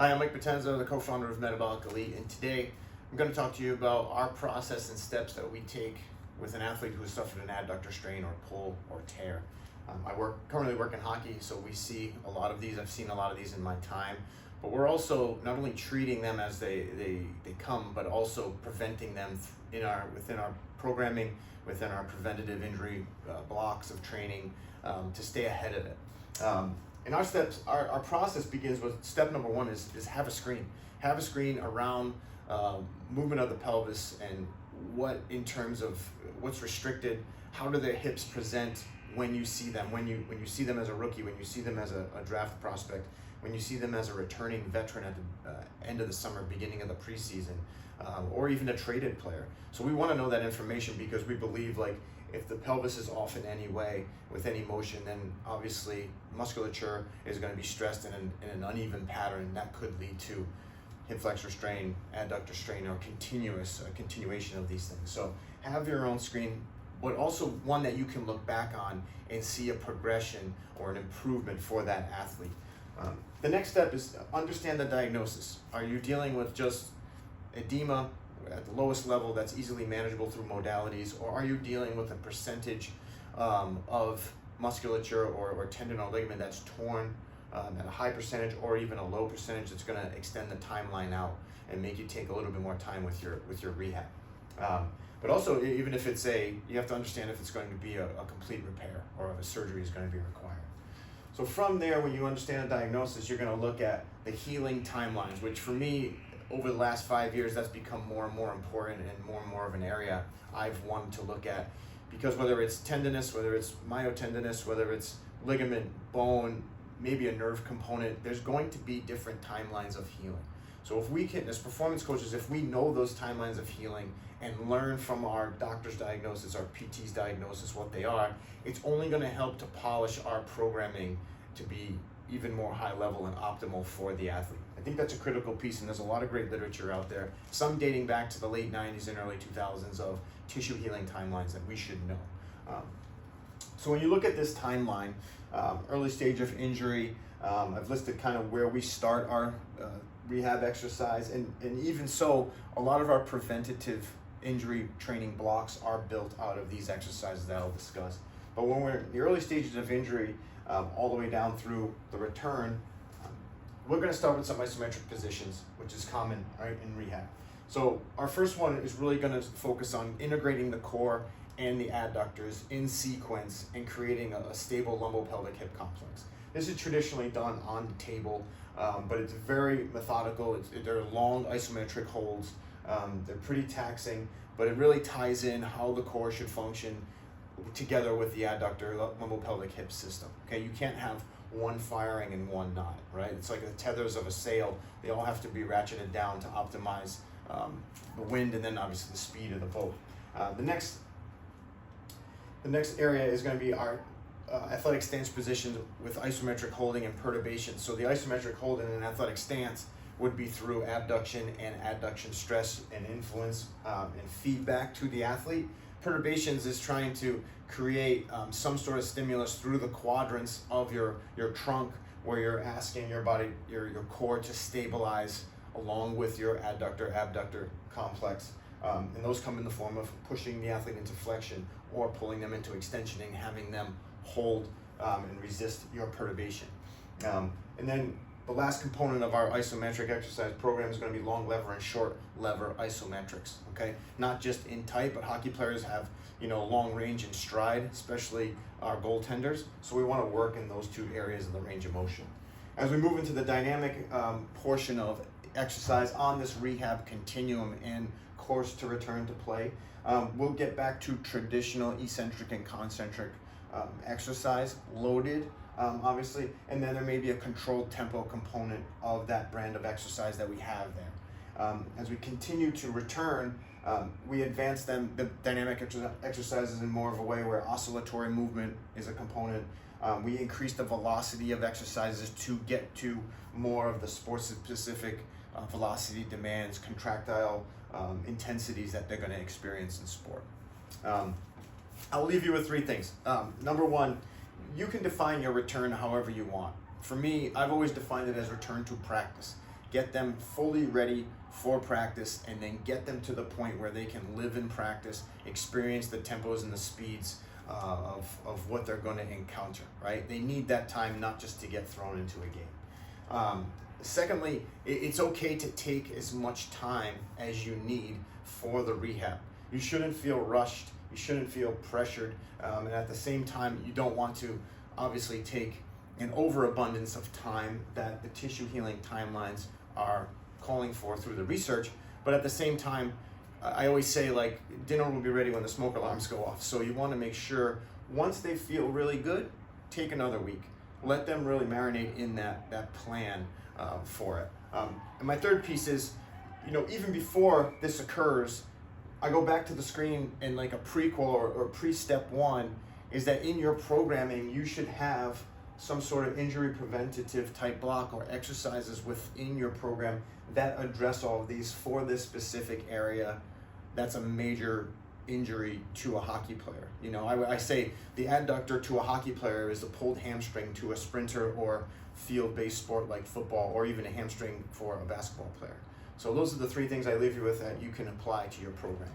Hi, I'm Mike Potenza, the co-founder of Metabolic Elite, and today I'm going to talk to you about our process and steps that we take with an athlete who has suffered an adductor strain or pull or tear. I currently work in hockey, so we see a lot of these. I've seen a lot of these in my time, but we're also not only treating them as they come, but also preventing them within our programming, within our preventative injury blocks of training to stay ahead of it. And our steps, our process begins with step number one is have a screen. Have a screen around movement of the pelvis and what in terms of what's restricted, how do their hips present when you see them, when you see them as a rookie, when you see them as a draft prospect, when you see them as a returning veteran at the end of the summer, beginning of the preseason, or even a traded player. So we want to know that information because we believe if the pelvis is off in any way with any motion, then obviously musculature is going to be stressed in an uneven pattern, and that could lead to hip flexor strain, adductor strain, or continuation of these things. So have your own screen, but also one that you can look back on and see a progression or an improvement for that athlete. The next step is understand the diagnosis. Are you dealing with just edema at the lowest level that's easily manageable through modalities, or are you dealing with a percentage of musculature or tendon or ligament that's torn at a high percentage, or even a low percentage that's going to extend the timeline out and make you take a little bit more time with your rehab. But also, even if you have to understand if it's going to be a complete repair or if a surgery is going to be required. So from there, when you understand the diagnosis, you're going to look at the healing timelines, which for me, over the last 5 years, that's become more and more important and more of an area I've wanted to look at, because whether it's tendinous, whether it's myotendinous, whether it's ligament, bone, maybe a nerve component, there's going to be different timelines of healing. So if we can, as performance coaches, if we know those timelines of healing and learn from our doctor's diagnosis, our PT's diagnosis, what they are, it's only going to help to polish our programming to be even more high level and optimal for the athlete. I think that's a critical piece, and there's a lot of great literature out there, some dating back to the late 90s and early 2000s of tissue healing timelines that we should know. So when you look at this timeline, early stage of injury, I've listed kind of where we start our rehab exercise, and even so, a lot of our preventative injury training blocks are built out of these exercises that I'll discuss. But when we're in the early stages of injury, all the way down through the return, we're going to start with some isometric positions, which is common, right, in rehab. So our first one is really going to focus on integrating the core and the adductors in sequence and creating a stable lumbopelvic hip complex. This is traditionally done on the table, but it's very methodical. They're long isometric holds. They're pretty taxing, but it really ties in how the core should function together with the adductor lumbopelvic hip system. Okay, you can't have one firing and one not, right? It's like the tethers of a sail. They all have to be ratcheted down to optimize the wind and then obviously the speed of the boat. The next area is going to be our athletic stance positions with isometric holding and perturbation. So the isometric hold in an athletic stance would be through abduction and adduction stress and influence and feedback to the athlete. Perturbations is trying to create some sort of stimulus through the quadrants of your trunk, where you're asking your body, your core to stabilize along with your adductor-abductor complex. And those come in the form of pushing the athlete into flexion or pulling them into extension and having them hold and resist your perturbation. And then the last component of our isometric exercise program is going to be long lever and short lever isometrics, okay? Not just in tight, but hockey players have, long range and stride, especially our goaltenders. So we want to work in those two areas of the range of motion. As we move into the dynamic portion of exercise on this rehab continuum and course to return to play, we'll get back to traditional eccentric and concentric exercise, loaded, obviously, and then there may be a controlled tempo component of that brand of exercise that we have there. As we continue to return, we advance the dynamic exercises in more of a way where oscillatory movement is a component. We increase the velocity of exercises to get to more of the sport-specific velocity demands, contractile intensities that they're going to experience in sport. I'll leave you with three things. Number one, you can define your return however you want. For me, I've always defined it as return to practice. get them fully ready for practice, and then get them to the point where they can live in practice, experience the tempos and the speeds of what they're going to encounter, right? They need that time not just to get thrown into a game. Secondly, it's okay to take as much time as you need for the rehab. You shouldn't feel rushed, you shouldn't feel pressured, and at the same time, you don't want to obviously take an overabundance of time that the tissue healing timelines are calling for through the research. But at the same time, I always say, like, dinner will be ready when the smoke alarms go off. So you want to make sure once they feel really good, take another week. Let them really marinate in that plan for it. And my third piece is, even before this occurs, I go back to the screen and like a prequel or pre-step one is that in your programming, you should have some sort of injury preventative type block or exercises within your program that address all of these for this specific area that's a major injury to a hockey player. I say the adductor to a hockey player is a pulled hamstring to a sprinter or field-based sport like football, or even a hamstring for a basketball player. So those are the three things I leave you with that you can apply to your programming.